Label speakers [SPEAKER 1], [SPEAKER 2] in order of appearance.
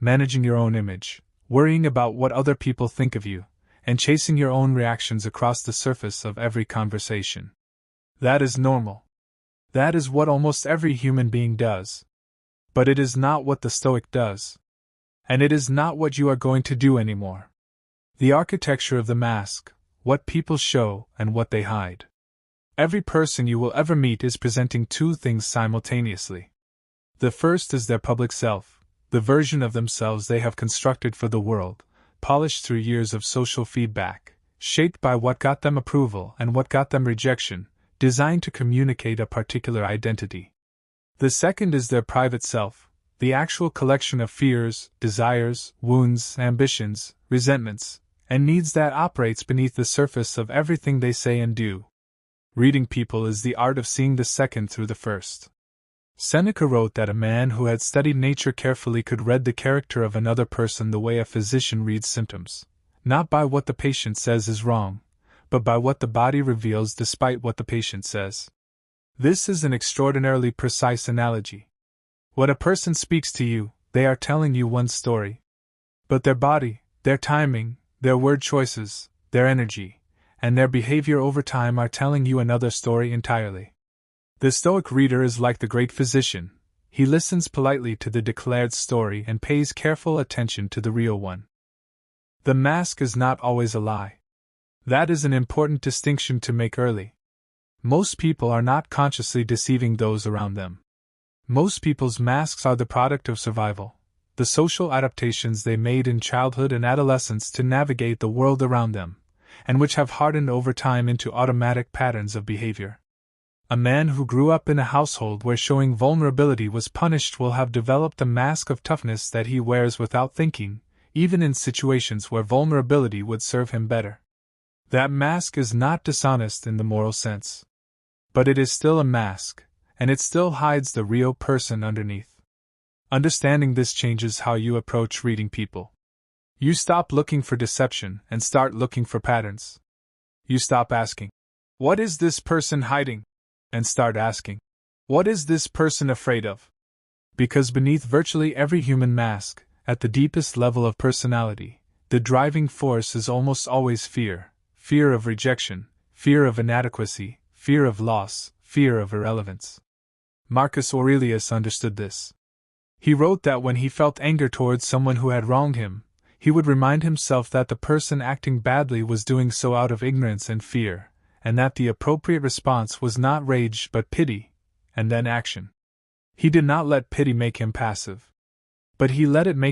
[SPEAKER 1] managing your own image, worrying about what other people think of you, and chasing your own reactions across the surface of every conversation. That is normal. That is what almost every human being does. But it is not what the Stoic does. And it is not what you are going to do anymore. The architecture of the mask, what people show and what they hide. Every person you will ever meet is presenting two things simultaneously. The first is their public self, the version of themselves they have constructed for the world, polished through years of social feedback, shaped by what got them approval and what got them rejection, designed to communicate a particular identity. The second is their private self, the actual collection of fears, desires, wounds, ambitions, resentments, and needs that operates beneath the surface of everything they say and do. Reading people is the art of seeing the second through the first. Seneca wrote that a man who had studied nature carefully could read the character of another person the way a physician reads symptoms, not by what the patient says is wrong, but by what the body reveals despite what the patient says. This is an extraordinarily precise analogy. When a person speaks to you, they are telling you one story. But their body, their timing, their word choices, their energy, and their behavior over time are telling you another story entirely. The Stoic reader is like the great physician. He listens politely to the declared story and pays careful attention to the real one. The mask is not always a lie. That is an important distinction to make early. Most people are not consciously deceiving those around them. Most people's masks are the product of survival, the social adaptations they made in childhood and adolescence to navigate the world around them, and which have hardened over time into automatic patterns of behavior. A man who grew up in a household where showing vulnerability was punished will have developed a mask of toughness that he wears without thinking, even in situations where vulnerability would serve him better. That mask is not dishonest in the moral sense. But it is still a mask, and it still hides the real person underneath. Understanding this changes how you approach reading people. You stop looking for deception and start looking for patterns. You stop asking, "What is this person hiding?" and start asking, "What is this person afraid of?" Because beneath virtually every human mask, at the deepest level of personality, the driving force is almost always fear: fear of rejection, fear of inadequacy, fear of loss, fear of irrelevance. Marcus Aurelius understood this. He wrote that when he felt anger towards someone who had wronged him, he would remind himself that the person acting badly was doing so out of ignorance and fear, and that the appropriate response was not rage but pity, and then action. He did not let pity make him passive. But he let it make